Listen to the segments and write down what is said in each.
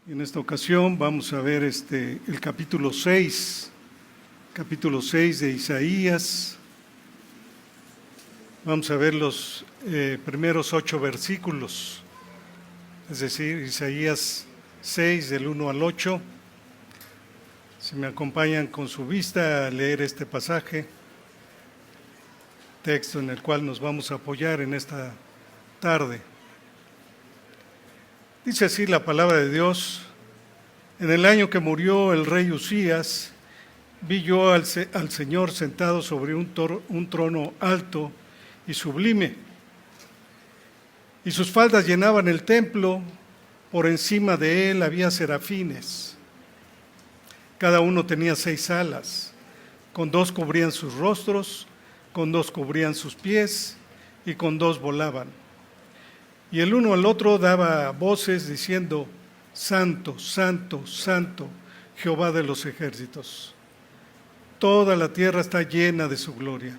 En esta ocasión vamos a ver el capítulo 6 de Isaías. Vamos a ver los primeros 8 versículos, es decir, Isaías 6 del 1 al 8. Si me acompañan con su vista a leer este pasaje, texto en el cual nos vamos a apoyar en esta tarde. Dice así la palabra de Dios: en el año que murió el rey Usías, vi yo al Señor sentado sobre un trono alto y sublime, y sus faldas llenaban el templo. Por encima de él había serafines, cada uno tenía 6 alas, con 2 cubrían sus rostros, con 2 cubrían sus pies, y con 2 volaban. Y el uno al otro daba voces diciendo: Santo, Santo, Santo, Jehová de los ejércitos. Toda la tierra está llena de su gloria.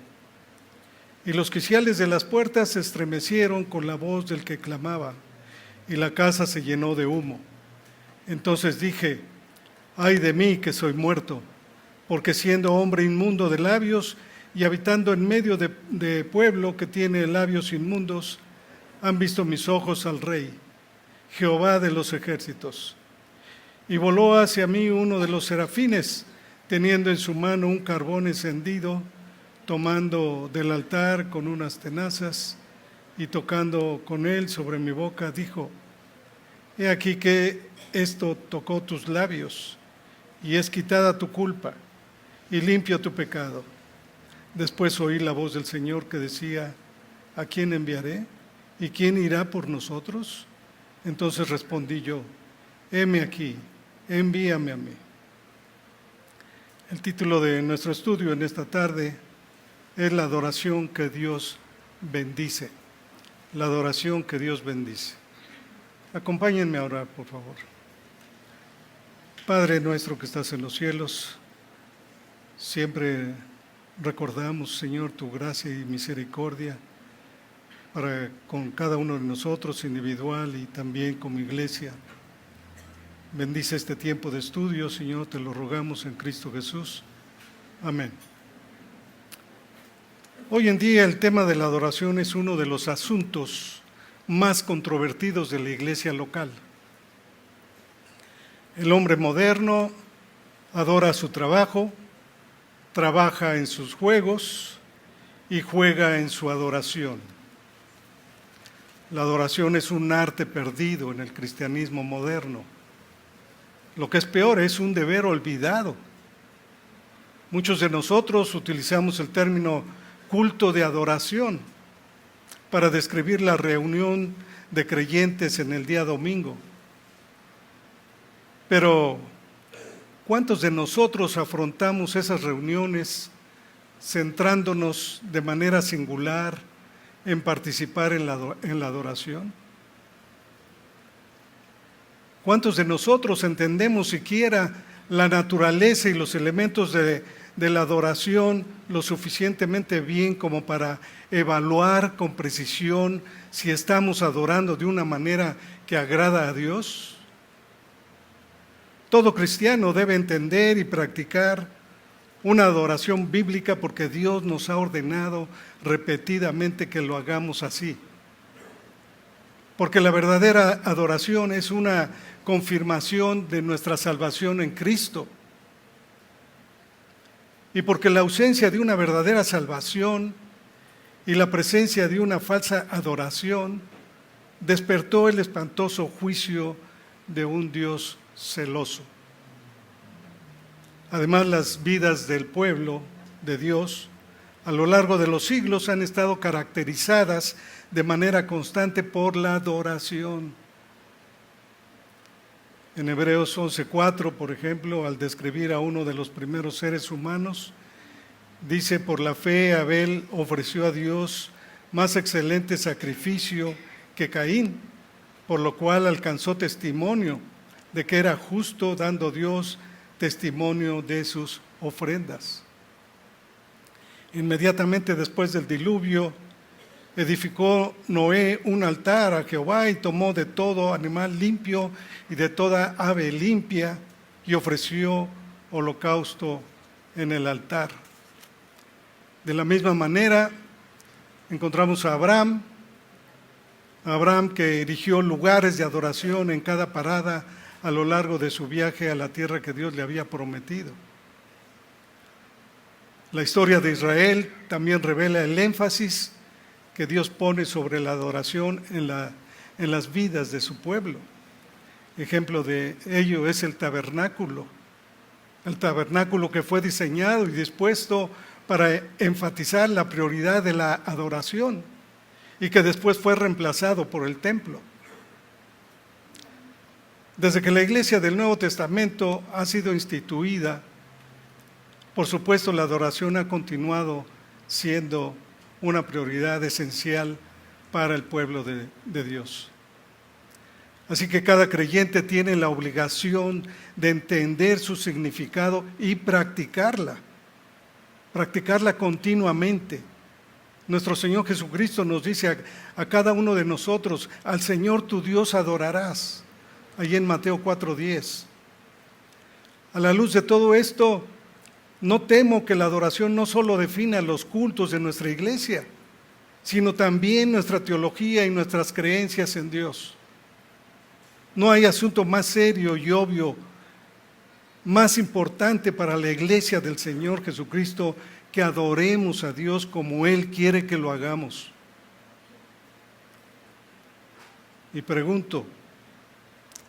Y los quiciales de las puertas se estremecieron con la voz del que clamaba, y la casa se llenó de humo. Entonces dije: ay de mí que soy muerto, porque siendo hombre inmundo de labios y habitando en medio de pueblo que tiene labios inmundos, han visto mis ojos al Rey, Jehová de los ejércitos. Y voló hacia mí uno de los serafines, teniendo en su mano un carbón encendido, tomando del altar con unas tenazas y tocando con él sobre mi boca, dijo: he aquí que esto tocó tus labios, y es quitada tu culpa, y limpio tu pecado. Después oí la voz del Señor que decía: ¿a quién enviaré? ¿Y quién irá por nosotros? Entonces respondí yo: heme aquí, envíame a mí. El título de nuestro estudio en esta tarde es la adoración que Dios bendice. La adoración que Dios bendice. Acompáñenme a orar, por favor. Padre nuestro que estás en los cielos, siempre recordamos, Señor, tu gracia y misericordia para con cada uno de nosotros individual y también como iglesia. Bendice este tiempo de estudio, Señor, te lo rogamos en Cristo Jesús. Amén. Hoy en día el tema de la adoración es uno de los asuntos más controvertidos de la iglesia local. El hombre moderno adora su trabajo, trabaja en sus juegos y juega en su adoración. La adoración es un arte perdido en el cristianismo moderno. Lo que es peor, es un deber olvidado. Muchos de nosotros utilizamos el término culto de adoración para describir la reunión de creyentes en el día domingo. Pero, ¿cuántos de nosotros afrontamos esas reuniones centrándonos de manera singular en participar en la adoración? ¿Cuántos de nosotros entendemos siquiera la naturaleza y los elementos de la adoración lo suficientemente bien como para evaluar con precisión si estamos adorando de una manera que agrada a Dios? Todo cristiano debe entender y practicar una adoración bíblica porque Dios nos ha ordenado repetidamente que lo hagamos así. Porque la verdadera adoración es una confirmación de nuestra salvación en Cristo. Y porque la ausencia de una verdadera salvación y la presencia de una falsa adoración despertó el espantoso juicio de un Dios celoso. Además, las vidas del pueblo de Dios a lo largo de los siglos han estado caracterizadas de manera constante por la adoración. En Hebreos 11:4, por ejemplo, al describir a uno de los primeros seres humanos, dice: por la fe Abel ofreció a Dios más excelente sacrificio que Caín, por lo cual alcanzó testimonio de que era justo, dando Dios testimonio de sus ofrendas. Inmediatamente después del diluvio, Edificó Noé un altar a Jehová y tomó de todo animal limpio y de toda ave limpia y ofreció holocausto en el altar. De la misma manera encontramos a Abraham que erigió lugares de adoración en cada parada a lo largo de su viaje a la tierra que Dios le había prometido. La historia de Israel también revela el énfasis que Dios pone sobre la adoración en las vidas de su pueblo. Ejemplo de ello es el tabernáculo que fue diseñado y dispuesto para enfatizar la prioridad de la adoración y que después fue reemplazado por el templo. Desde que la iglesia del Nuevo Testamento ha sido instituida, por supuesto la adoración ha continuado siendo una prioridad esencial para el pueblo de Dios. Así que cada creyente tiene la obligación de entender su significado y practicarla continuamente. Nuestro Señor Jesucristo nos dice a cada uno de nosotros: al Señor tu Dios adorarás, allí en Mateo 4:10. A la luz de todo esto, no temo que la adoración no solo defina los cultos de nuestra iglesia, sino también nuestra teología y nuestras creencias en Dios. No hay asunto más serio y obvio, más importante para la iglesia del Señor Jesucristo que adoremos a Dios como Él quiere que lo hagamos. Y pregunto,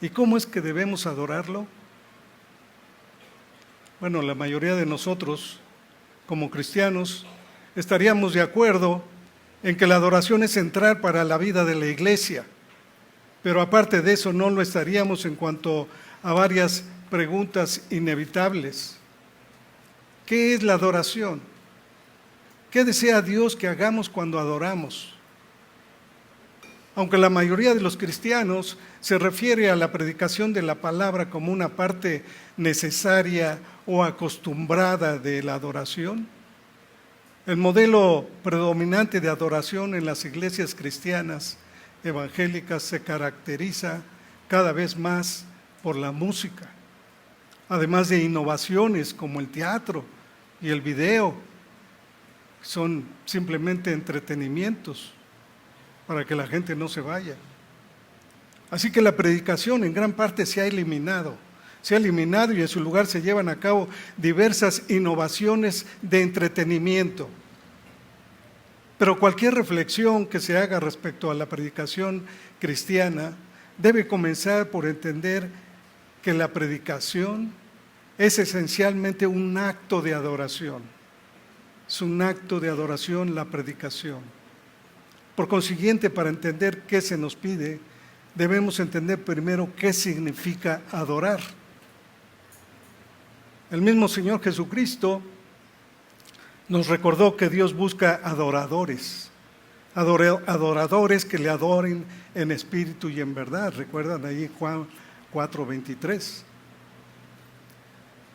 ¿y cómo es que debemos adorarlo? Bueno, la mayoría de nosotros, como cristianos, estaríamos de acuerdo en que la adoración es central para la vida de la iglesia, pero aparte de eso no lo estaríamos en cuanto a varias preguntas inevitables. ¿Qué es la adoración? ¿Qué desea Dios que hagamos cuando adoramos? Aunque la mayoría de los cristianos se refiere a la predicación de la palabra como una parte necesaria o acostumbrada de la adoración, el modelo predominante de adoración en las iglesias cristianas evangélicas se caracteriza cada vez más por la música, además de innovaciones como el teatro y el video. Son simplemente entretenimientos para que la gente no se vaya. Así que la predicación en gran parte se ha eliminado y en su lugar se llevan a cabo diversas innovaciones de entretenimiento. Pero cualquier reflexión que se haga respecto a la predicación cristiana debe comenzar por entender que la predicación es esencialmente un acto de adoración. Es un acto de adoración la predicación. Por consiguiente, para entender qué se nos pide, debemos entender primero qué significa adorar. El mismo Señor Jesucristo nos recordó que Dios busca adoradores que le adoren en espíritu y en verdad. ¿Recuerdan ahí Juan 4:23?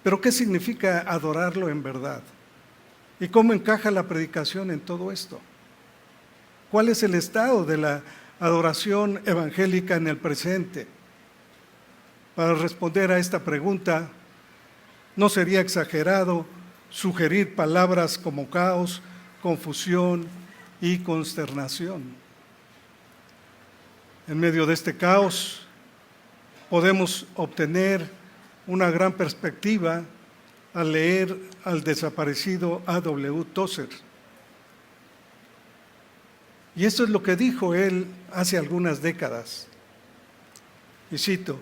Pero ¿qué significa adorarlo en verdad? ¿Y cómo encaja la predicación en todo esto? ¿Cuál es el estado de la adoración evangélica en el presente? Para responder a esta pregunta, no sería exagerado sugerir palabras como caos, confusión y consternación. En medio de este caos, podemos obtener una gran perspectiva al leer al desaparecido A.W. Tozer. Y esto es lo que dijo él hace algunas décadas. Y cito: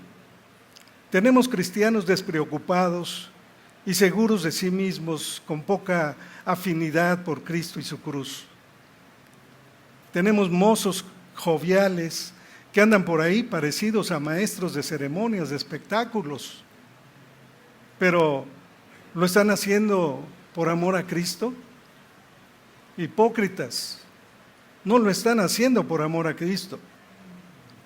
tenemos cristianos despreocupados y seguros de sí mismos, con poca afinidad por Cristo y su cruz. Tenemos mozos joviales que andan por ahí parecidos a maestros de ceremonias, de espectáculos, pero ¿lo están haciendo por amor a Cristo? Hipócritas, no lo están haciendo por amor a Cristo.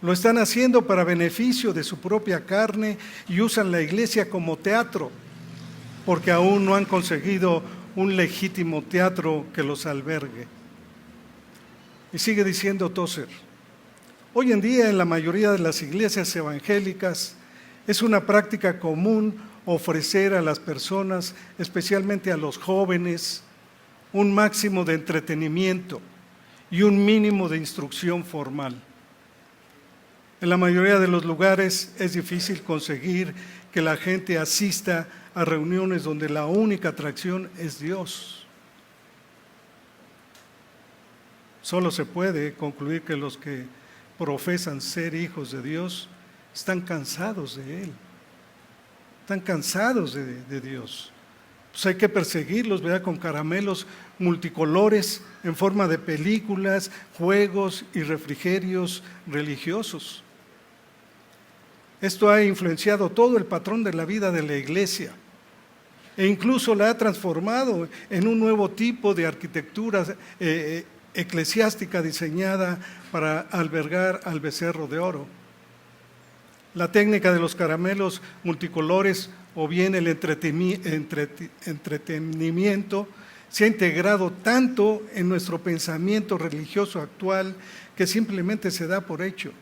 Lo están haciendo para beneficio de su propia carne y usan la iglesia como teatro, porque aún no han conseguido un legítimo teatro que los albergue. Y sigue diciendo Tozer: hoy en día en la mayoría de las iglesias evangélicas es una práctica común ofrecer a las personas, especialmente a los jóvenes, un máximo de entretenimiento y un mínimo de instrucción formal. En la mayoría de los lugares es difícil conseguir que la gente asista a reuniones donde la única atracción es Dios. Solo se puede concluir que los que profesan ser hijos de Dios están cansados de Él, están cansados de Dios. Pues hay que perseguirlos, ¿verdad?, con caramelos multicolores en forma de películas, juegos y refrigerios religiosos. Esto ha influenciado todo el patrón de la vida de la iglesia e incluso la ha transformado en un nuevo tipo de arquitectura eclesiástica diseñada para albergar al becerro de oro. La técnica de los caramelos multicolores o bien el entretenimiento se ha integrado tanto en nuestro pensamiento religioso actual que simplemente se da por hecho.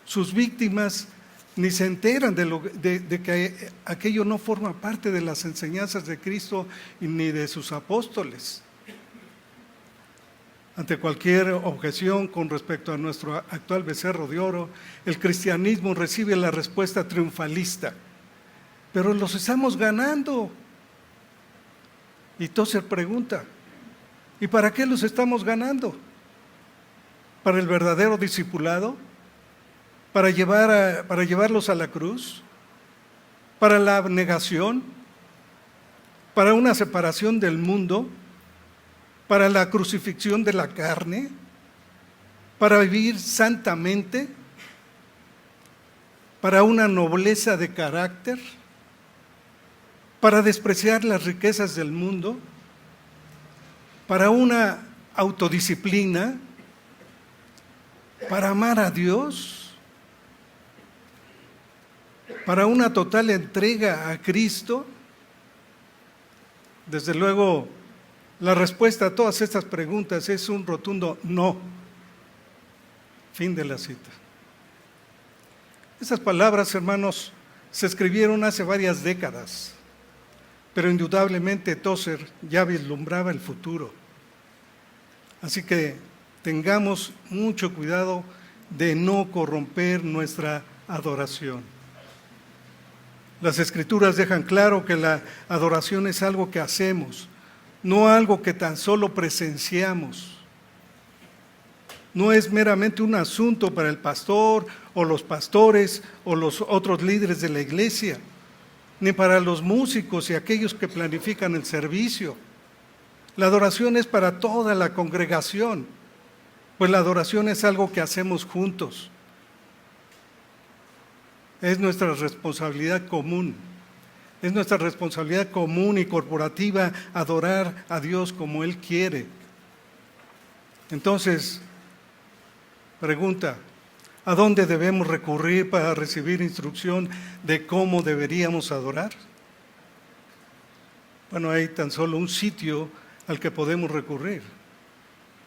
Sus víctimas ni se enteran de que aquello no forma parte de las enseñanzas de Cristo ni de sus apóstoles. Ante cualquier objeción con respecto a nuestro actual becerro de oro, el cristianismo recibe la respuesta triunfalista: pero los estamos ganando. Y Tozer pregunta: ¿y para qué los estamos ganando? ¿Para el verdadero discipulado? ¿Para llevarlos a la cruz? ¿Para la abnegación? ¿Para una separación del mundo? ¿Para la crucifixión de la carne? ¿Para vivir santamente? ¿Para una nobleza de carácter? ¿Para despreciar las riquezas del mundo? ¿Para una autodisciplina? ¿Para amar a Dios? ¿Para una total entrega a Cristo? Desde luego, la respuesta a todas estas preguntas es un rotundo no. Fin de la cita. Estas palabras, hermanos, se escribieron hace varias décadas, pero indudablemente Tozer ya vislumbraba el futuro. Así que tengamos mucho cuidado de no corromper nuestra adoración. Las Escrituras dejan claro que la adoración es algo que hacemos, no algo que tan solo presenciamos. No es meramente un asunto para el pastor o los pastores o los otros líderes de la iglesia, ni para los músicos y aquellos que planifican el servicio. La adoración es para toda la congregación, pues la adoración es algo que hacemos juntos. Es nuestra responsabilidad común. Es nuestra responsabilidad común y corporativa adorar a Dios como Él quiere. Entonces, pregunta: ¿a dónde debemos recurrir para recibir instrucción de cómo deberíamos adorar? Bueno, hay tan solo un sitio al que podemos recurrir,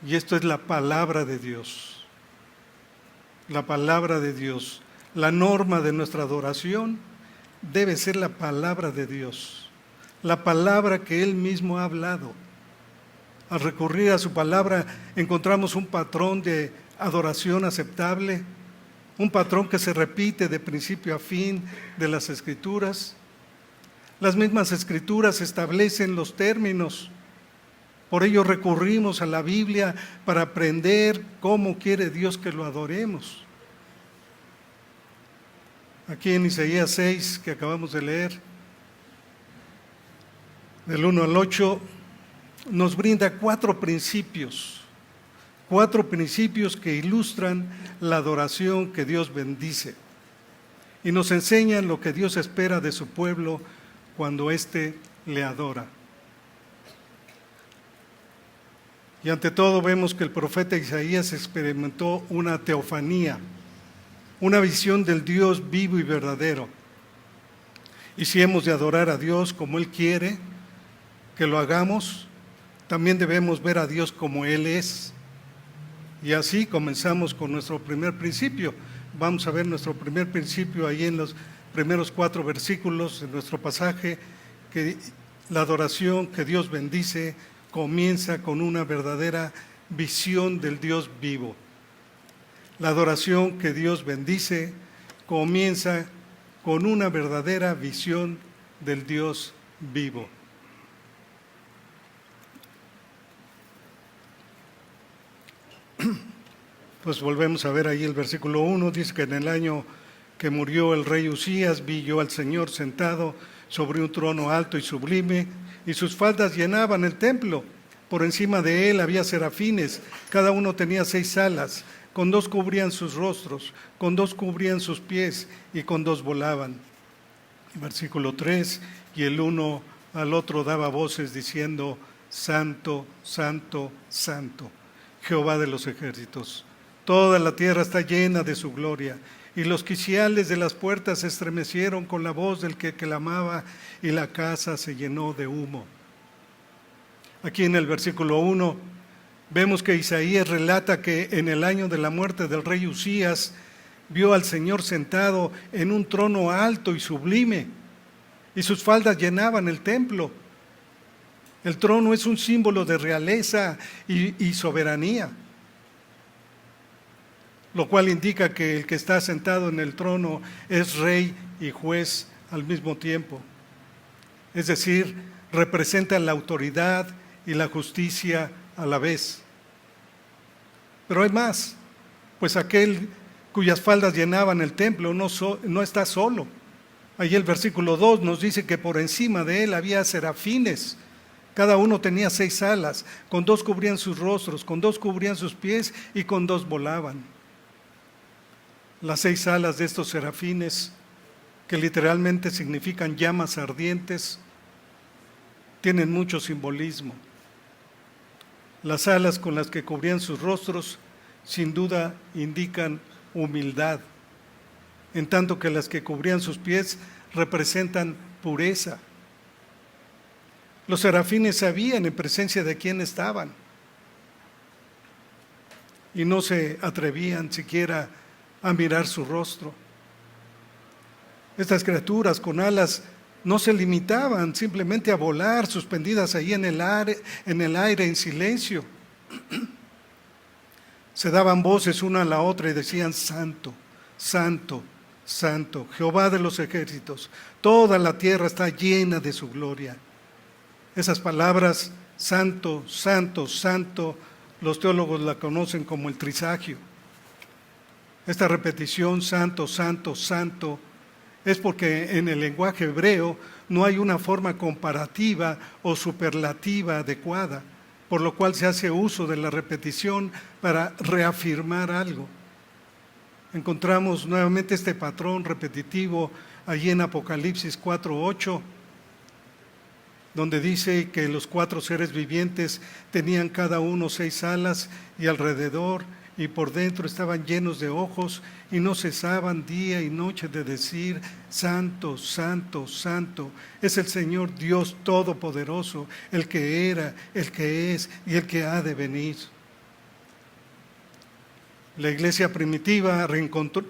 y esto es la palabra de Dios. La palabra de Dios. La norma de nuestra adoración debe ser la palabra de Dios, la palabra que Él mismo ha hablado. Al recurrir a su palabra encontramos un patrón de adoración aceptable, un patrón que se repite de principio a fin de las Escrituras. Las mismas Escrituras establecen los términos, por ello recurrimos a la Biblia para aprender cómo quiere Dios que lo adoremos. Aquí en Isaías 6, que acabamos de leer, del 1 al 8, nos brinda cuatro principios que ilustran la adoración que Dios bendice y nos enseñan lo que Dios espera de su pueblo cuando éste le adora. Y ante todo vemos que el profeta Isaías experimentó una teofanía, una visión del Dios vivo y verdadero. Y si hemos de adorar a Dios como Él quiere que lo hagamos, también debemos ver a Dios como Él es. Y así comenzamos con nuestro primer principio. Vamos a ver nuestro primer principio ahí en los primeros 4 versículos de nuestro pasaje, que la adoración que Dios bendice comienza con una verdadera visión del Dios vivo. La adoración que Dios bendice comienza con una verdadera visión del Dios vivo. Pues volvemos a ver ahí el versículo 1, dice que en el año que murió el rey Usías, vi yo al Señor sentado sobre un trono alto y sublime, y sus faldas llenaban el templo. Por encima de él había serafines, cada uno tenía 6 alas, con 2 cubrían sus rostros, con 2 cubrían sus pies, y con 2 volaban. Versículo 3, y el uno al otro daba voces diciendo, Santo, Santo, Santo, Jehová de los ejércitos. Toda la tierra está llena de su gloria. Y los quiciales de las puertas se estremecieron con la voz del que clamaba, y la casa se llenó de humo. Aquí en el versículo 1 vemos que Isaías relata que en el año de la muerte del rey Usías vio al Señor sentado en un trono alto y sublime, y sus faldas llenaban el templo. El trono es un símbolo de realeza y soberanía, lo cual indica que el que está sentado en el trono es rey y juez al mismo tiempo. Es decir, representa la autoridad y la justicia a la vez. Pero hay más, pues aquel cuyas faldas llenaban el templo no está solo. Ahí el versículo 2 nos dice que por encima de él había serafines. Cada uno tenía 6 alas, con 2 cubrían sus rostros, con 2 cubrían sus pies y con 2 volaban. Las 6 alas de estos serafines, que literalmente significan llamas ardientes, tienen mucho simbolismo. Las alas con las que cubrían sus rostros, sin duda, indican humildad, en tanto que las que cubrían sus pies representan pureza. Los serafines sabían en presencia de quién estaban y no se atrevían siquiera a mirar su rostro. Estas criaturas con alas no se limitaban simplemente a volar suspendidas ahí en el aire en silencio. Se daban voces una a la otra y decían, Santo, Santo, Santo, Jehová de los ejércitos, toda la tierra está llena de su gloria. Esas palabras, Santo, Santo, Santo, los teólogos la conocen como el trisagio. Esta repetición, Santo, Santo, Santo, es porque en el lenguaje hebreo no hay una forma comparativa o superlativa adecuada, por lo cual se hace uso de la repetición para reafirmar algo. Encontramos nuevamente este patrón repetitivo allí en Apocalipsis 4:8, donde dice que los 4 seres vivientes tenían cada uno 6 alas y alrededor y por dentro estaban llenos de ojos y no cesaban día y noche de decir, Santo, Santo, Santo, es el Señor Dios Todopoderoso, el que era, el que es y el que ha de venir. La iglesia primitiva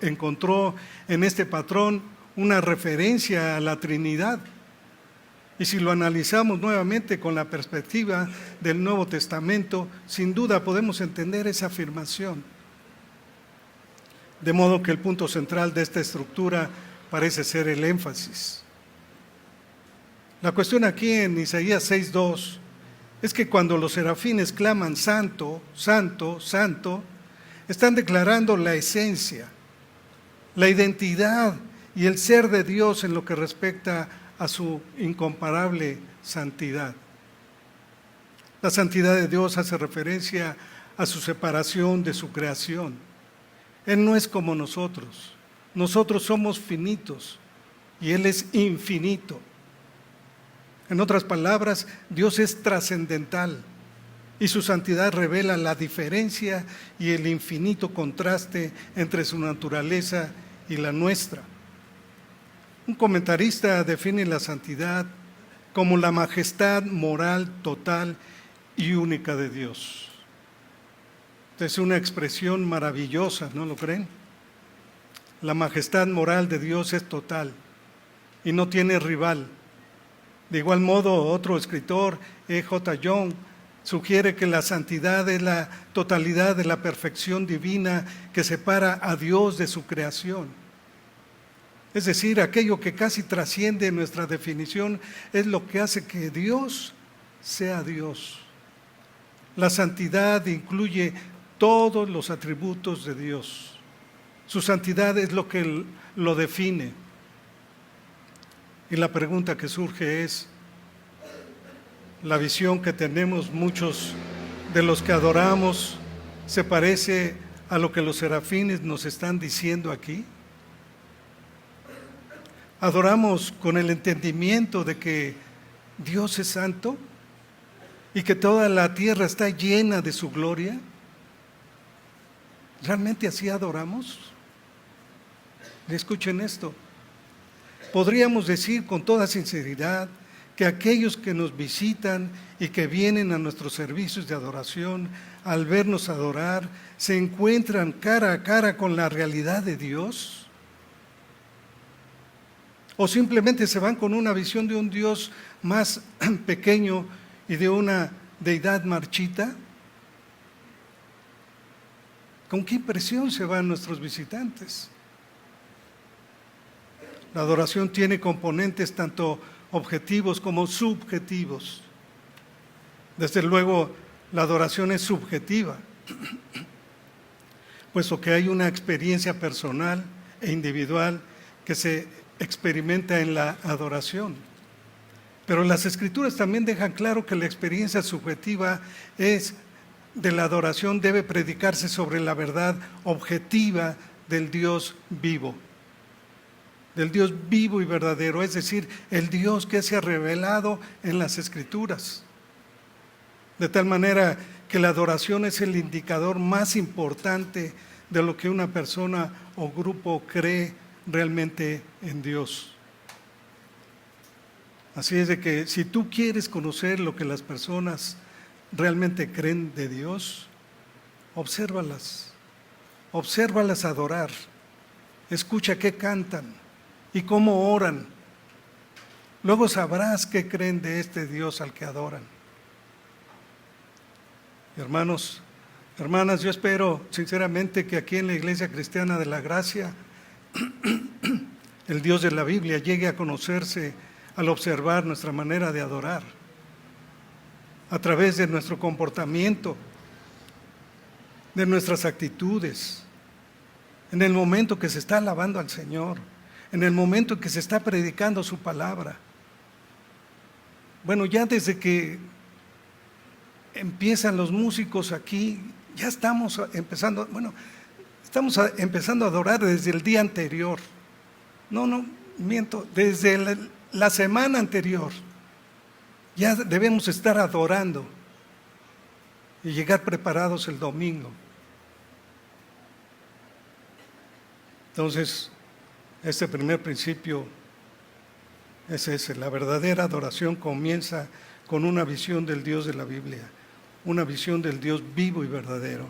encontró en este patrón una referencia a la Trinidad. Y si lo analizamos nuevamente con la perspectiva del Nuevo Testamento, sin duda podemos entender esa afirmación. De modo que el punto central de esta estructura parece ser el énfasis. La cuestión aquí en Isaías 6:2 es que cuando los serafines claman Santo, Santo, Santo, están declarando la esencia, la identidad y el ser de Dios en lo que respecta a su incomparable santidad. La santidad de Dios hace referencia a su separación de su creación. Él no es como nosotros. Nosotros somos finitos y Él es infinito. En otras palabras, Dios es trascendental y su santidad revela la diferencia y el infinito contraste entre su naturaleza y la nuestra. Un comentarista define la santidad como la majestad moral total y única de Dios. Es una expresión maravillosa, ¿no lo creen? La majestad moral de Dios es total y no tiene rival. De igual modo, otro escritor, E.J. Young, sugiere que la santidad es la totalidad de la perfección divina que separa a Dios de su creación. Es decir, aquello que casi trasciende nuestra definición es lo que hace que Dios sea Dios. La santidad incluye todos los atributos de Dios. Su santidad es lo que lo define. Y la pregunta que surge es, ¿la visión que tenemos muchos de los que adoramos se parece a lo que los serafines nos están diciendo aquí? ¿Adoramos con el entendimiento de que Dios es santo y que toda la tierra está llena de su gloria? ¿Realmente así adoramos? Escuchen esto. Podríamos decir con toda sinceridad que aquellos que nos visitan y que vienen a nuestros servicios de adoración, al vernos adorar, se encuentran cara a cara con la realidad de Dios. O simplemente se van con una visión de un Dios más pequeño y de una deidad marchita. ¿Con qué impresión se van nuestros visitantes? La adoración tiene componentes tanto objetivos como subjetivos. Desde luego, la adoración es subjetiva, puesto que hay una experiencia personal e individual que se experimenta en la adoración. Pero las Escrituras también dejan claro que la experiencia subjetiva de la adoración debe predicarse sobre la verdad objetiva del Dios vivo. Del Dios vivo y verdadero, es decir, el Dios que se ha revelado en las Escrituras. De tal manera que la adoración es el indicador más importante de lo que una persona o grupo cree realmente en Dios. Así es de que si tú quieres conocer lo que las personas realmente creen de Dios, obsérvalas adorar, escucha qué cantan y cómo oran. Luego sabrás qué creen de este Dios al que adoran. Hermanos, hermanas, yo espero sinceramente que aquí en la Iglesia Cristiana de la Gracia, el Dios de la Biblia llegue a conocerse al observar nuestra manera de adorar, a través de nuestro comportamiento, de nuestras actitudes, en el momento que se está alabando al Señor, en el momento en que se está predicando su palabra. Bueno, ya desde que empiezan los músicos aquí, ya estamos empezando a adorar desde el día anterior. No, miento, desde la semana anterior. Ya debemos estar adorando y llegar preparados el domingo. Entonces, este primer principio es ese: la verdadera adoración comienza con una visión del Dios de la Biblia, una visión del Dios vivo y verdadero.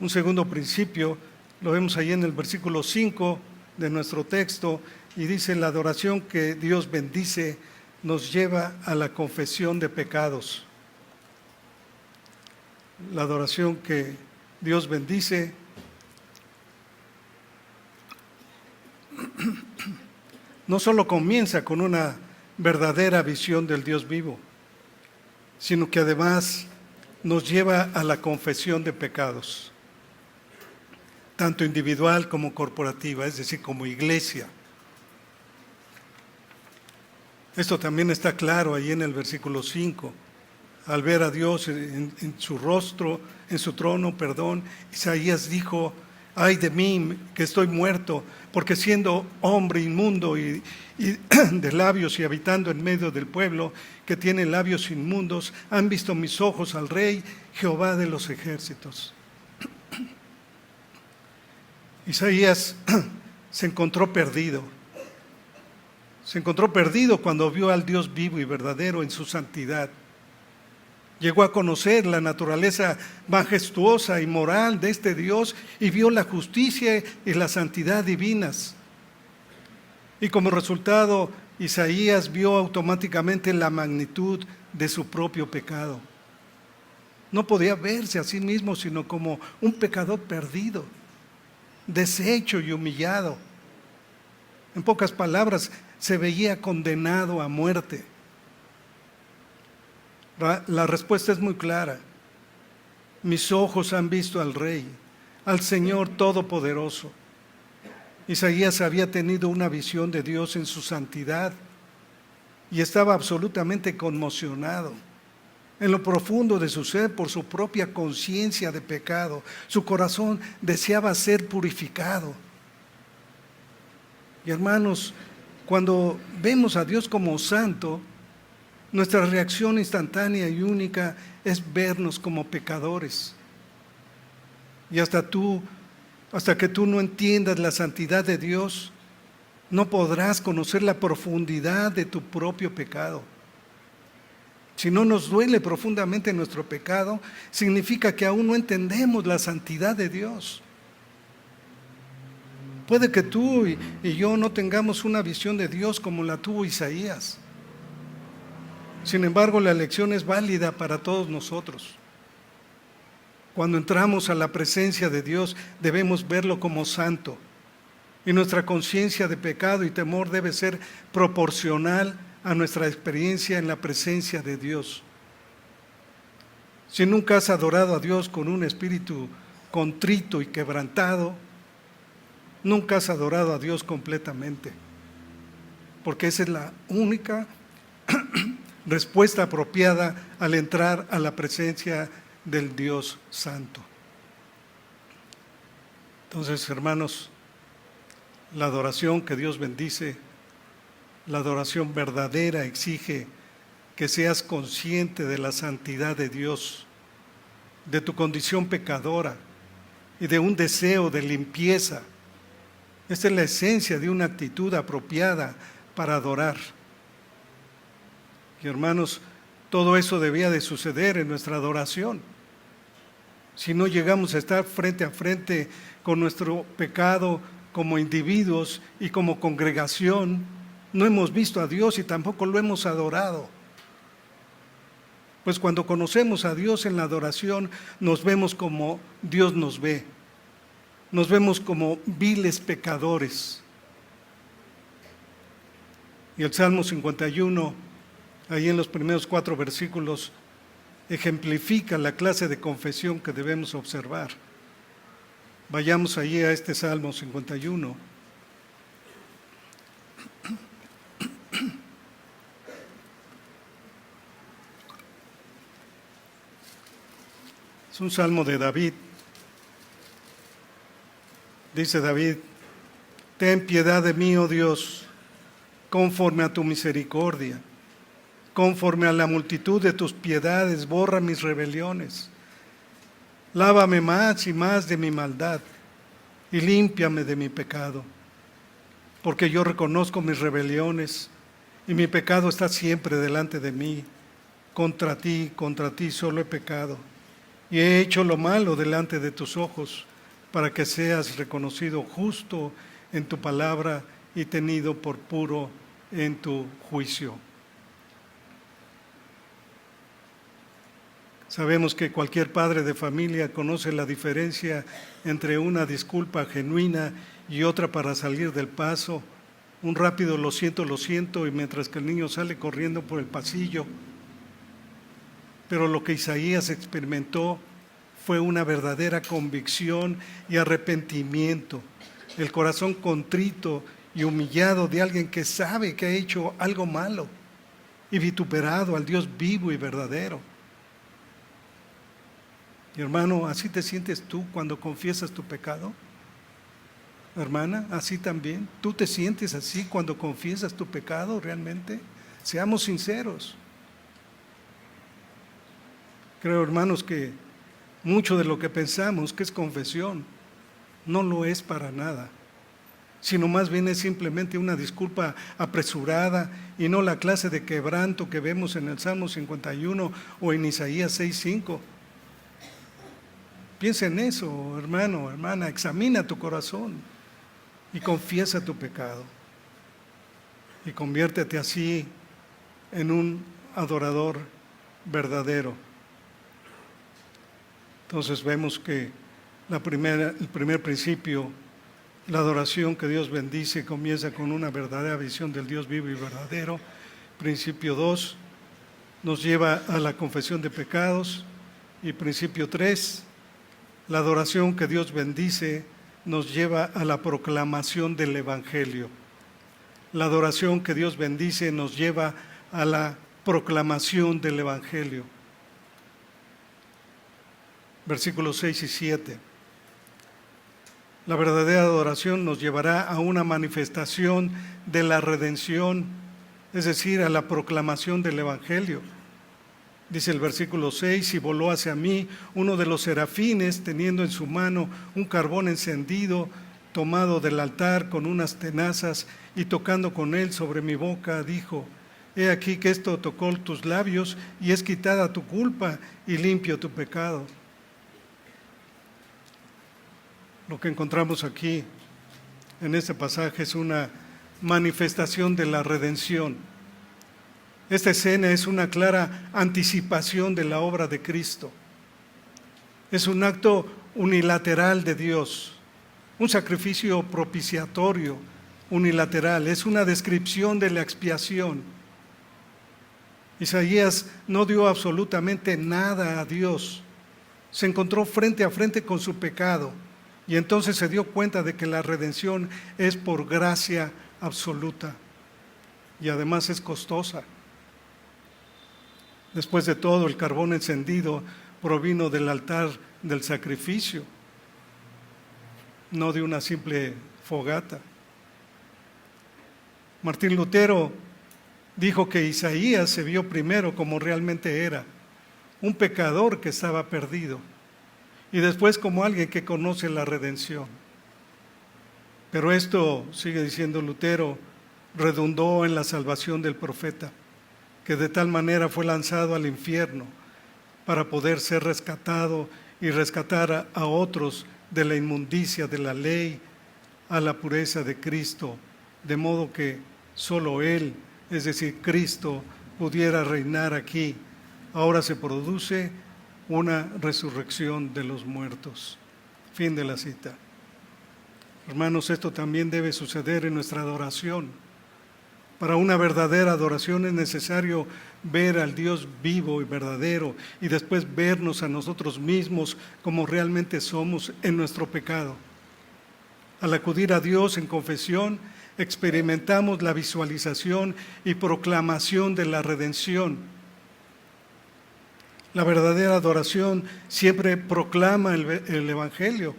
Un segundo principio lo vemos ahí en el versículo 5 de nuestro texto, y dice: la adoración que Dios bendice nos lleva a la confesión de pecados. La adoración que Dios bendice no solo comienza con una verdadera visión del Dios vivo, sino que además nos lleva a la confesión de pecados, tanto individual como corporativa, es decir, como iglesia. Esto también está claro ahí en el versículo 5. Al ver a Dios en su rostro, en su trono, Isaías dijo: ay de mí, que estoy muerto, porque siendo hombre inmundo y de labios y habitando en medio del pueblo que tiene labios inmundos, han visto mis ojos al Rey, Jehová de los ejércitos. Isaías se encontró perdido. Se encontró perdido cuando vio al Dios vivo y verdadero en su santidad. Llegó a conocer la naturaleza majestuosa y moral de este Dios y vio la justicia y la santidad divinas. Y como resultado, Isaías vio automáticamente la magnitud de su propio pecado. No podía verse a sí mismo sino como un pecador perdido, deshecho y humillado. En pocas palabras, se veía condenado a muerte. La respuesta es muy clara. Mis ojos han visto al Rey, al Señor Todopoderoso. Isaías había tenido una visión de Dios en su santidad y estaba absolutamente conmocionado en lo profundo de su ser por su propia conciencia de pecado. Su corazón deseaba ser purificado. Y hermanos, cuando vemos a Dios como santo, nuestra reacción instantánea y única es vernos como pecadores. Y hasta que tú no entiendas la santidad de Dios, no podrás conocer la profundidad de tu propio pecado. Si no nos duele profundamente nuestro pecado, significa que aún no entendemos la santidad de Dios. Puede que tú y yo no tengamos una visión de Dios como la tuvo Isaías. Sin embargo, la lección es válida para todos nosotros. Cuando entramos a la presencia de Dios, debemos verlo como santo. Y nuestra conciencia de pecado y temor debe ser proporcional a nuestra experiencia en la presencia de Dios. Si nunca has adorado a Dios con un espíritu contrito y quebrantado, nunca has adorado a Dios completamente, porque esa es la única respuesta apropiada al entrar a la presencia del Dios Santo. Entonces, hermanos, la adoración que Dios bendice, la adoración verdadera exige que seas consciente de la santidad de Dios, de tu condición pecadora y de un deseo de limpieza. Esta es la esencia de una actitud apropiada para adorar. Y hermanos, todo eso debía de suceder en nuestra adoración. Si no llegamos a estar frente a frente con nuestro pecado como individuos y como congregación, no hemos visto a Dios y tampoco lo hemos adorado. Pues cuando conocemos a Dios en la adoración, nos vemos como Dios nos ve. Nos vemos como viles pecadores. Y el Salmo 51, ahí en los primeros 4 versículos, ejemplifica la clase de confesión que debemos observar. Vayamos allí a este Salmo 51. Es un salmo de David. Dice David: ten piedad de mí, oh Dios, conforme a tu misericordia. Conforme a la multitud de tus piedades, borra mis rebeliones. Lávame más y más de mi maldad y límpiame de mi pecado. Porque yo reconozco mis rebeliones y mi pecado está siempre delante de mí. Contra ti solo he pecado y he hecho lo malo delante de tus ojos, para que seas reconocido justo en tu palabra y tenido por puro en tu juicio. Sabemos que cualquier padre de familia conoce la diferencia entre una disculpa genuina y otra para salir del paso, un rápido lo siento, y mientras que el niño sale corriendo por el pasillo. Pero lo que Isaías experimentó fue una verdadera convicción y arrepentimiento, el corazón contrito y humillado de alguien que sabe que ha hecho algo malo y vituperado al Dios vivo y verdadero. Y hermano, ¿así te sientes tú cuando confiesas tu pecado? Hermana, ¿así también? ¿Tú te sientes así cuando confiesas tu pecado realmente? Seamos sinceros. Creo, hermanos, que mucho de lo que pensamos que es confesión no lo es para nada. sino más bien es simplemente una disculpa apresurada y no la clase de quebranto que vemos en el Salmo 51 o en Isaías 6:5. Piensa en eso, hermano, hermana, examina tu corazón y confiesa tu pecado y conviértete así en un adorador verdadero. Entonces vemos que el primer principio, la adoración que Dios bendice, comienza con una verdadera visión del Dios vivo y verdadero. Principio 2 nos lleva a la confesión de pecados. Y principio 3, la adoración que Dios bendice nos lleva a la proclamación del Evangelio. La adoración que Dios bendice nos lleva a la proclamación del Evangelio. Versículos 6 y 7. La verdadera adoración nos llevará a una manifestación de la redención, es decir, a la proclamación del Evangelio. Dice el versículo 6, y voló hacia mí uno de los serafines, teniendo en su mano un carbón encendido, tomado del altar con unas tenazas, y tocando con él sobre mi boca, dijo: he aquí que esto tocó tus labios, y es quitada tu culpa, y limpio tu pecado. Lo que encontramos aquí en este pasaje es una manifestación de la redención. Esta escena es una clara anticipación de la obra de Cristo. Es un acto unilateral de Dios, un sacrificio propiciatorio unilateral, es una descripción de la expiación. Isaías no dio absolutamente nada a Dios, se encontró frente a frente con su pecado y entonces se dio cuenta de que la redención es por gracia absoluta y además es costosa. Después de todo, el carbón encendido provino del altar del sacrificio, no de una simple fogata. Martín Lutero dijo que Isaías se vio primero como realmente era, un pecador que estaba perdido, y después como alguien que conoce la redención. Pero esto, sigue diciendo Lutero, redundó en la salvación del profeta, que de tal manera fue lanzado al infierno para poder ser rescatado y rescatar a otros de la inmundicia de la ley a la pureza de Cristo, de modo que solo Él, es decir, Cristo, pudiera reinar aquí. Ahora se produce una resurrección de los muertos. Fin de la cita. Hermanos, esto también debe suceder en nuestra adoración. Para una verdadera adoración es necesario ver al Dios vivo y verdadero y después vernos a nosotros mismos como realmente somos en nuestro pecado. Al acudir a Dios en confesión, experimentamos la visualización y proclamación de la redención. La verdadera adoración siempre proclama el Evangelio,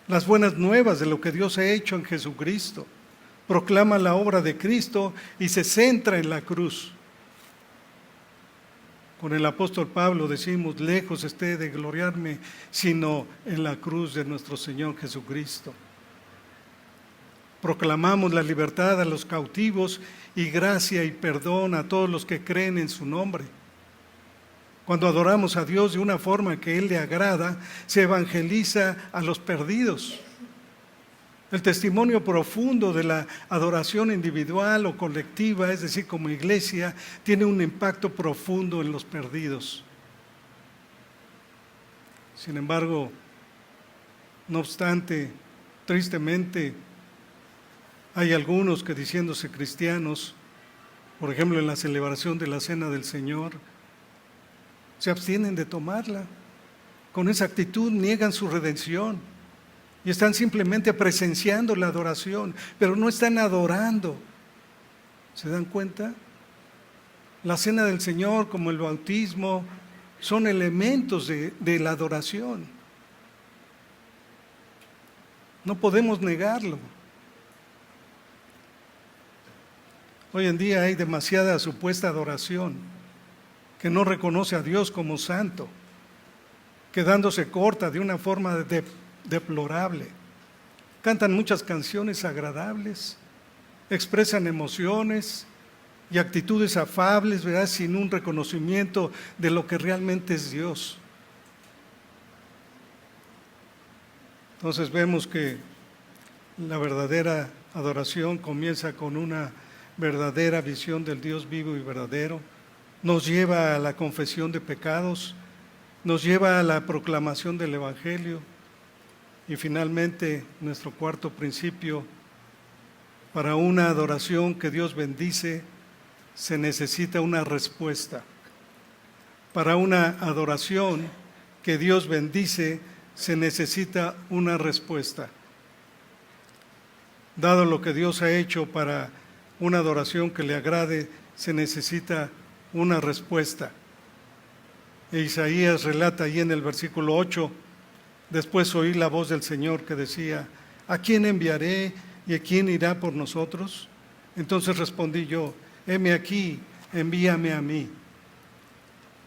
las buenas nuevas de lo que Dios ha hecho en Jesucristo. Proclama la obra de Cristo y se centra en la cruz. Con el apóstol Pablo decimos: lejos esté de gloriarme, sino en la cruz de nuestro Señor Jesucristo. Proclamamos la libertad a los cautivos y gracia y perdón a todos los que creen en su nombre. Cuando adoramos a Dios de una forma que Él le agrada, se evangeliza a los perdidos. El testimonio profundo de la adoración individual o colectiva, es decir, como iglesia, tiene un impacto profundo en los perdidos. Sin embargo, no obstante, tristemente, hay algunos que, diciéndose cristianos, por ejemplo en la celebración de la Cena del Señor, se abstienen de tomarla. Con esa actitud niegan su redención y están simplemente presenciando la adoración, pero no están adorando. ¿Se dan cuenta? La Cena del Señor, como el bautismo, son elementos de la adoración. No podemos negarlo. Hoy en día hay demasiada supuesta adoración que no reconoce a Dios como santo, quedándose corta de una forma deplorable. cantan muchas canciones agradables, expresan emociones y actitudes afables, ¿verdad?, sin un reconocimiento de lo que realmente es Dios. Entonces vemos que la verdadera adoración comienza con una verdadera visión del Dios vivo y verdadero, nos lleva a la confesión de pecados, nos lleva a la proclamación del Evangelio y finalmente nuestro cuarto principio: para una adoración que Dios bendice se necesita una respuesta. Para una adoración que Dios bendice se necesita una respuesta. Dado lo que Dios ha hecho para una adoración que le agrade, se necesita una respuesta. Isaías relata ahí en el versículo 8: después oí la voz del Señor que decía, ¿a quién enviaré y a quién irá por nosotros? Entonces respondí yo, heme aquí, envíame a mí.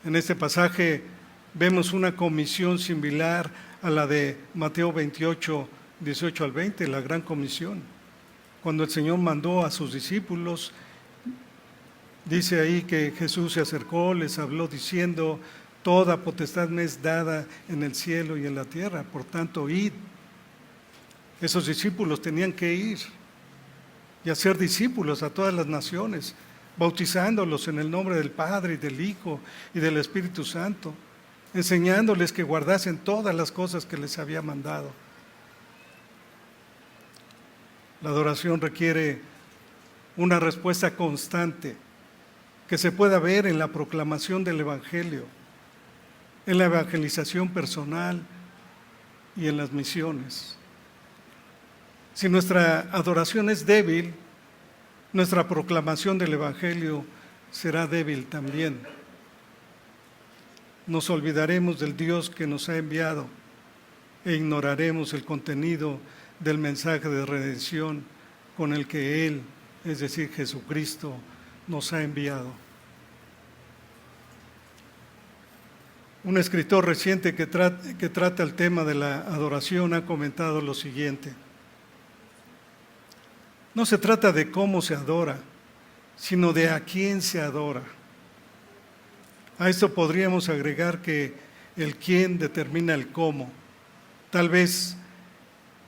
En este pasaje vemos una comisión similar a la de Mateo 28, 18 al 20, la gran comisión. Cuando el Señor mandó a sus discípulos, dice ahí que Jesús se acercó, les habló diciendo, toda potestad me es dada en el cielo y en la tierra, por tanto, id. Esos discípulos tenían que ir y hacer discípulos a todas las naciones, bautizándolos en el nombre del Padre y del Hijo y del Espíritu Santo, enseñándoles que guardasen todas las cosas que les había mandado. La adoración requiere una respuesta constante que se pueda ver en la proclamación del Evangelio, en la evangelización personal y en las misiones. Si nuestra adoración es débil, nuestra proclamación del Evangelio será débil también. Nos olvidaremos del Dios que nos ha enviado e ignoraremos el contenido del mensaje de redención con el que Él, es decir, Jesucristo, nos ha enviado. Un escritor reciente que trata el tema de la adoración ha comentado lo siguiente: no se trata de cómo se adora, sino de a quién se adora. A esto podríamos agregar que el quién determina el cómo. Tal vez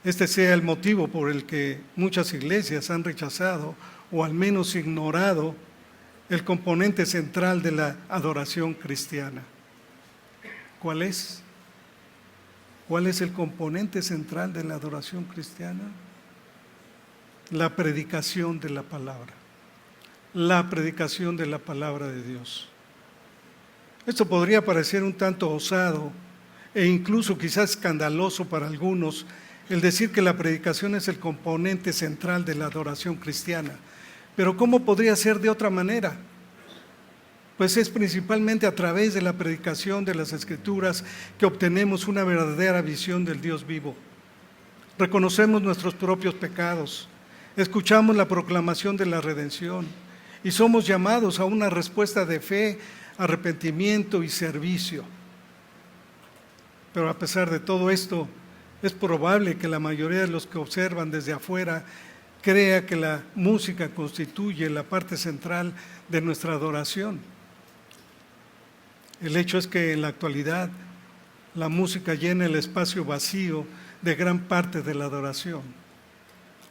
este sea el motivo por el que muchas iglesias han rechazado o al menos ignorado el componente central de la adoración cristiana. ¿Cuál es? ¿Cuál es el componente central de la adoración cristiana? La predicación de la palabra. La predicación de la palabra de Dios. Esto podría parecer un tanto osado e incluso quizás escandaloso para algunos, el decir que la predicación es el componente central de la adoración cristiana. Pero ¿cómo podría ser de otra manera? Pues es principalmente a través de la predicación de las Escrituras que obtenemos una verdadera visión del Dios vivo. Reconocemos nuestros propios pecados, escuchamos la proclamación de la redención y somos llamados a una respuesta de fe, arrepentimiento y servicio. Pero a pesar de todo esto, es probable que la mayoría de los que observan desde afuera crea que la música constituye la parte central de nuestra adoración. El hecho es que en la actualidad la música llena el espacio vacío de gran parte de la adoración.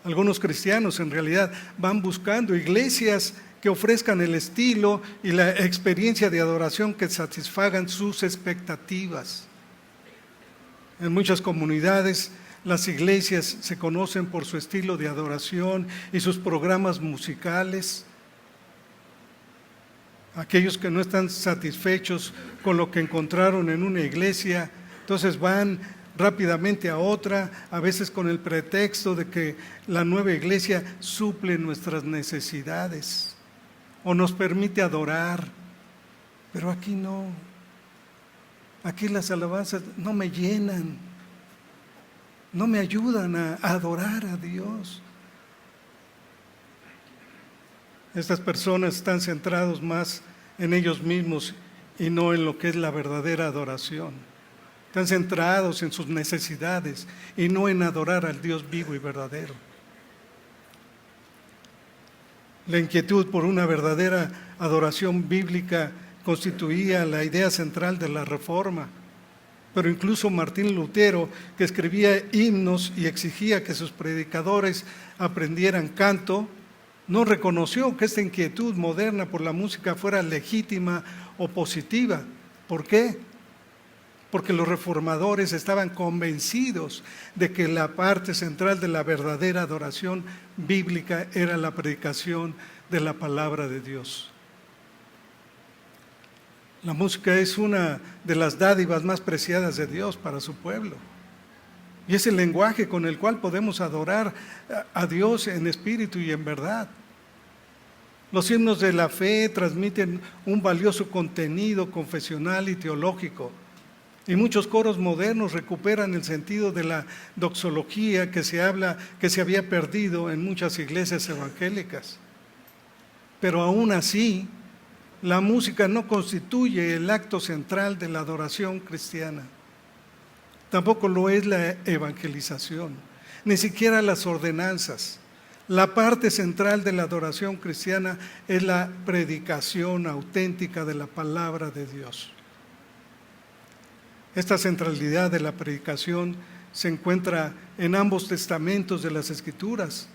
Algunos cristianos en realidad van buscando iglesias que ofrezcan el estilo y la experiencia de adoración que satisfagan sus expectativas. En muchas comunidades, las iglesias se conocen por su estilo de adoración y sus programas musicales. Aquellos que no están satisfechos con lo que encontraron en una iglesia, entonces van rápidamente a otra, a veces con el pretexto de que la nueva iglesia suple nuestras necesidades o nos permite adorar. Pero aquí no. Aquí las alabanzas no me llenan, no me ayudan a adorar a Dios. Estas personas están centrados más en ellos mismos y no en lo que es la verdadera adoración. están centrados en sus necesidades y no en adorar al Dios vivo y verdadero. La inquietud por una verdadera adoración bíblica constituía la idea central de la Reforma. Pero incluso Martín Lutero, que escribía himnos y exigía que sus predicadores aprendieran canto, no reconoció que esta inquietud moderna por la música fuera legítima o positiva. ¿Por qué? Porque los reformadores estaban convencidos de que la parte central de la verdadera adoración bíblica era la predicación de la palabra de Dios. La música es una de las dádivas más preciadas de Dios para su pueblo. Y es el lenguaje con el cual podemos adorar a Dios en espíritu y en verdad. Los himnos de la fe transmiten un valioso contenido confesional y teológico. Y muchos coros modernos recuperan el sentido de la doxología que se había perdido en muchas iglesias evangélicas. Pero aún así, la música no constituye el acto central de la adoración cristiana. Tampoco lo es la evangelización, ni siquiera las ordenanzas. La parte central de la adoración cristiana es la predicación auténtica de la palabra de Dios. Esta centralidad de la predicación se encuentra en ambos testamentos de las Escrituras.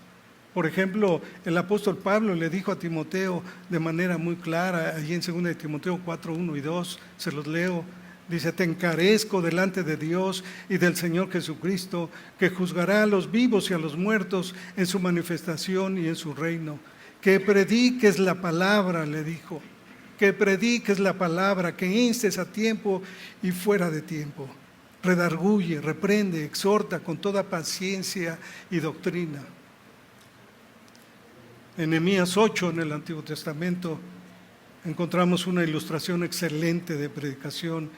Por ejemplo, el apóstol Pablo le dijo a Timoteo de manera muy clara, allí en 2 de Timoteo 4, 1 y 2, se los leo, dice: te encarezco delante de Dios y del Señor Jesucristo, que juzgará a los vivos y a los muertos en su manifestación y en su reino. Que prediques la palabra, le dijo, que prediques la palabra, que instes a tiempo y fuera de tiempo. Redarguye, reprende, exhorta con toda paciencia y doctrina. En Nehemías 8, en el Antiguo Testamento, encontramos una ilustración excelente de predicación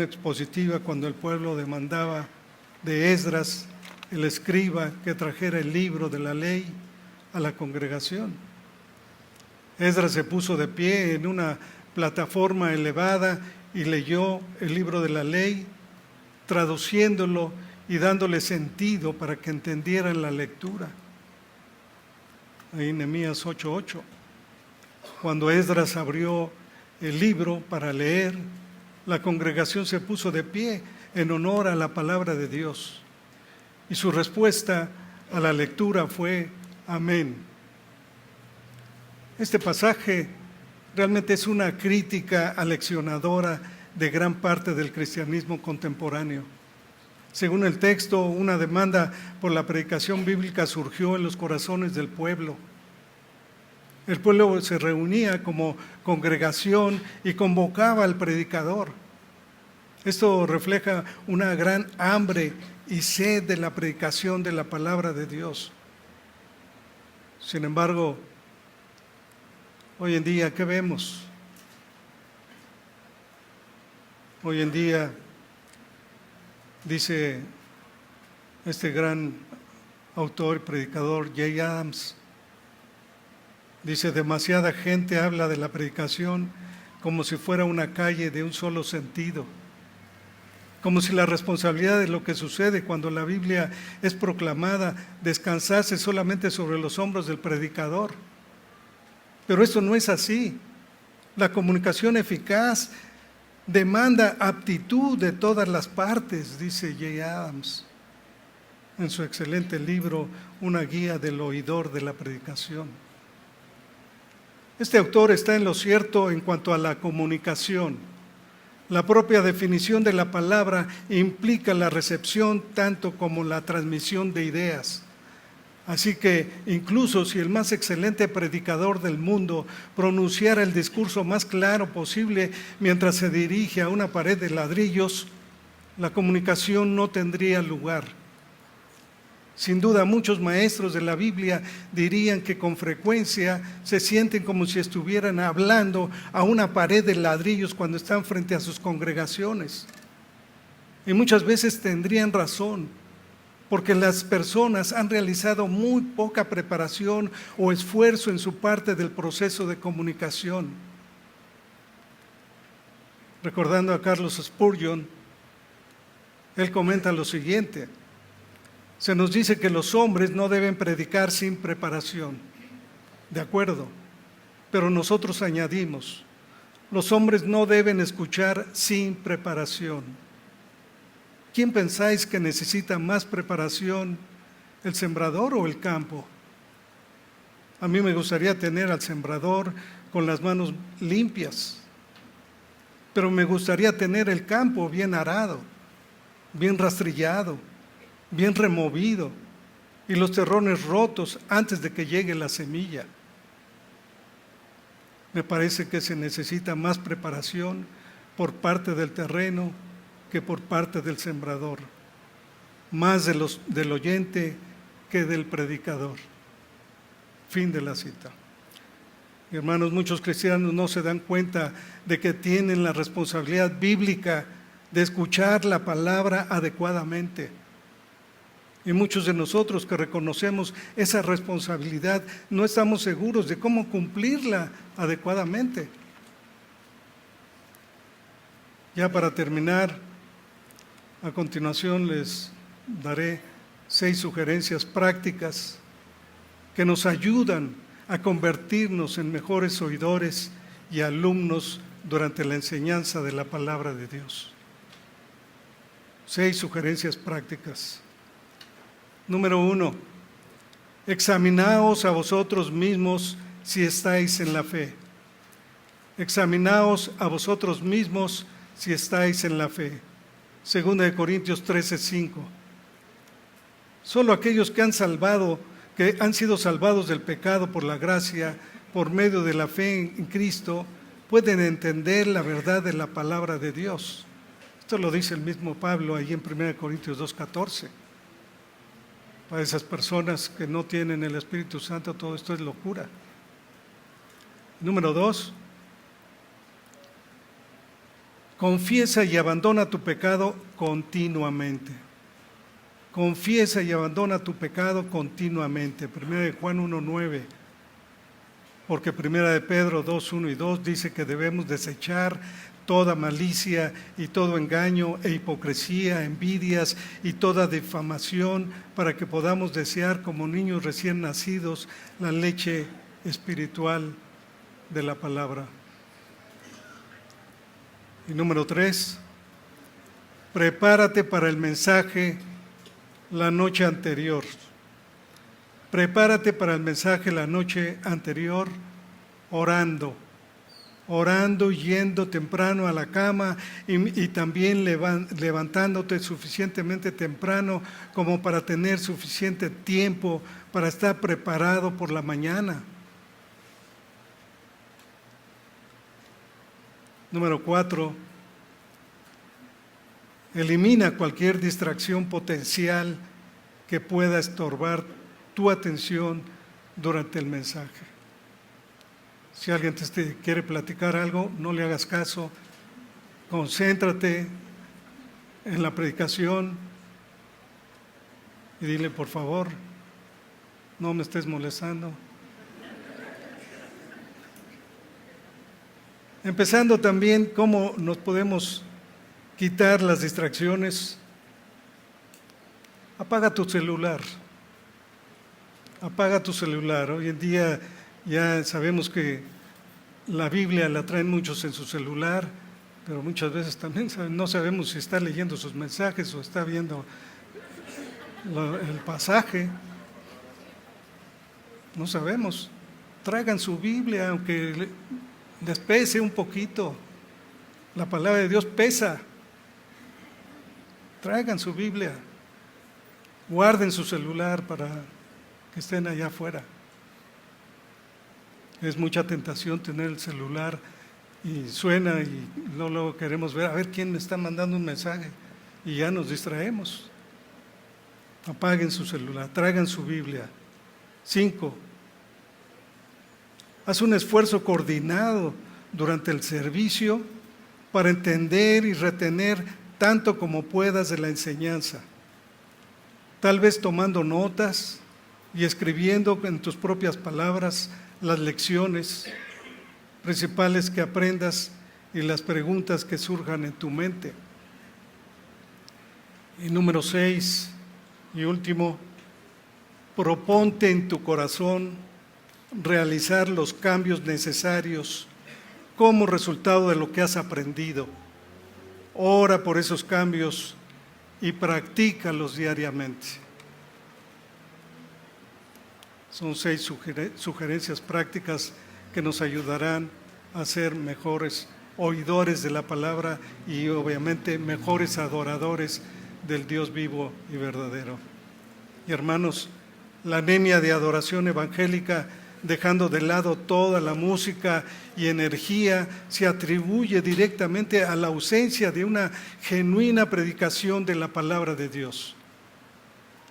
expositiva, cuando el pueblo demandaba de Esdras, el escriba, que trajera el libro de la ley a la congregación. Esdras se puso de pie en una plataforma elevada y leyó el libro de la ley, traduciéndolo y dándole sentido para que entendieran la lectura. Ahí en Nehemías 8:8. Cuando Esdras abrió el libro para leer, la congregación se puso de pie en honor a la palabra de Dios. Y su respuesta a la lectura fue: amén. Este pasaje realmente es una crítica aleccionadora de gran parte del cristianismo contemporáneo. Según el texto, una demanda por la predicación bíblica surgió en los corazones del pueblo. El pueblo se reunía como congregación y convocaba al predicador. Esto refleja una gran hambre y sed de la predicación de la palabra de Dios. Sin embargo, hoy en día, ¿qué vemos? Hoy en día, dice este gran autor y predicador Jay Adams, dice: demasiada gente habla de la predicación como si fuera una calle de un solo sentido, como si la responsabilidad de lo que sucede cuando la Biblia es proclamada descansase solamente sobre los hombros del predicador. Pero esto no es así. La comunicación eficaz demanda aptitud de todas las partes, dice Jay Adams en su excelente libro Una guía del oidor de la predicación. Este autor está en lo cierto en cuanto a la comunicación. La propia definición de la palabra implica la recepción tanto como la transmisión de ideas. Así que incluso si el más excelente predicador del mundo pronunciara el discurso más claro posible mientras se dirige a una pared de ladrillos, la comunicación no tendría lugar. Sin duda, muchos maestros de la Biblia dirían que con frecuencia se sienten como si estuvieran hablando a una pared de ladrillos cuando están frente a sus congregaciones. Y muchas veces tendrían razón, porque las personas han realizado muy poca preparación o esfuerzo en su parte del proceso de comunicación. Recordando a Carlos Spurgeon, él comenta lo siguiente: se nos dice que los hombres no deben predicar sin preparación. De acuerdo, pero nosotros añadimos, los hombres no deben escuchar sin preparación. ¿Quién pensáis que necesita más preparación, el sembrador o el campo? A mí me gustaría tener al sembrador con las manos limpias, pero me gustaría tener el campo bien arado, bien rastrillado, bien removido y los terrones rotos antes de que llegue la semilla. Me parece que se necesita más preparación por parte del terreno que por parte del sembrador, más del oyente que del predicador. Fin de la cita. Hermanos, muchos cristianos no se dan cuenta de que tienen la responsabilidad bíblica de escuchar la palabra adecuadamente. Y muchos de nosotros que reconocemos esa responsabilidad no estamos seguros de cómo cumplirla adecuadamente. Ya para terminar, a continuación les daré 6 sugerencias prácticas que nos ayudan a convertirnos en mejores oidores y alumnos durante la enseñanza de la palabra de Dios. 6 sugerencias prácticas. Número 1, examinaos a vosotros mismos si estáis en la fe. Examinaos a vosotros mismos si estáis en la fe. 2 Corintios 13:5. Solo aquellos que han sido salvados del pecado por la gracia, por medio de la fe en Cristo, pueden entender la verdad de la palabra de Dios. Esto lo dice el mismo Pablo ahí en 1 Corintios 2:14. Para esas personas que no tienen el Espíritu Santo, todo esto es locura. Número 2, confiesa y abandona tu pecado continuamente. Confiesa y abandona tu pecado continuamente. 1 Juan 1:9. Porque 1 Pedro 2:1 y 2 dice que debemos desechar toda malicia y todo engaño e hipocresía, envidias y toda difamación, para que podamos desear como niños recién nacidos la leche espiritual de la palabra. Y número 3, prepárate para el mensaje la noche anterior. Prepárate para el mensaje la noche anterior orando, yendo temprano a la cama y también levantándote suficientemente temprano como para tener suficiente tiempo para estar preparado por la mañana. Número 4, elimina cualquier distracción potencial que pueda estorbar tu atención durante el mensaje. Si alguien te quiere platicar algo, no le hagas caso, concéntrate en la predicación y dile, por favor, no me estés molestando. Empezando también cómo nos podemos quitar las distracciones. Apaga tu celular. Apaga tu celular. Hoy en día ya sabemos que la Biblia la traen muchos en su celular, pero muchas veces también no sabemos si está leyendo sus mensajes o está viendo el pasaje. No sabemos. Traigan su Biblia, aunque les pese un poquito. La palabra de Dios pesa. Traigan su Biblia. Guarden su celular para que estén allá afuera. Es mucha tentación tener el celular y suena y luego queremos ver, a ver quién me está mandando un mensaje, y ya nos distraemos. Apaguen su celular, traigan su Biblia. 5, haz un esfuerzo coordinado durante el servicio para entender y retener tanto como puedas de la enseñanza. Tal vez tomando notas y escribiendo en tus propias palabras las lecciones principales que aprendas y las preguntas que surjan en tu mente. Y número 6 y último, proponte en tu corazón realizar los cambios necesarios como resultado de lo que has aprendido. Ora por esos cambios y practícalos diariamente. Son 6 sugerencias prácticas que nos ayudarán a ser mejores oidores de la palabra y obviamente mejores adoradores del Dios vivo y verdadero. Y hermanos, la anemia de adoración evangélica, dejando de lado toda la música y energía, se atribuye directamente a la ausencia de una genuina predicación de la palabra de Dios.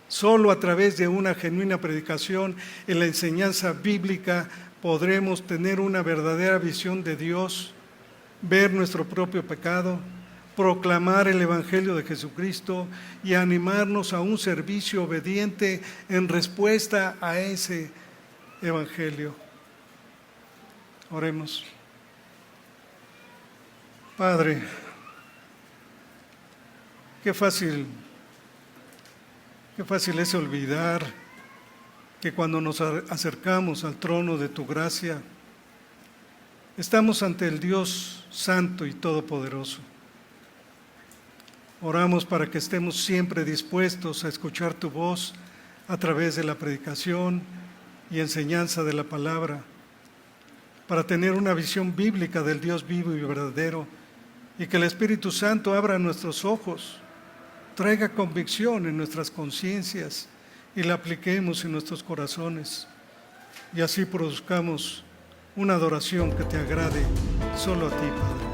Solo a través de una genuina predicación en la enseñanza bíblica podremos tener una verdadera visión de Dios, ver nuestro propio pecado, proclamar el Evangelio de Jesucristo y animarnos a un servicio obediente en respuesta a ese Evangelio. Oremos. Padre, qué fácil es olvidar que cuando nos acercamos al trono de tu gracia, estamos ante el Dios Santo y Todopoderoso. Oramos para que estemos siempre dispuestos a escuchar tu voz a través de la predicación y enseñanza de la palabra, para tener una visión bíblica del Dios vivo y verdadero, y que el Espíritu Santo abra nuestros ojos, traiga convicción en nuestras conciencias y la apliquemos en nuestros corazones, y así produzcamos una adoración que te agrade solo a ti, Padre.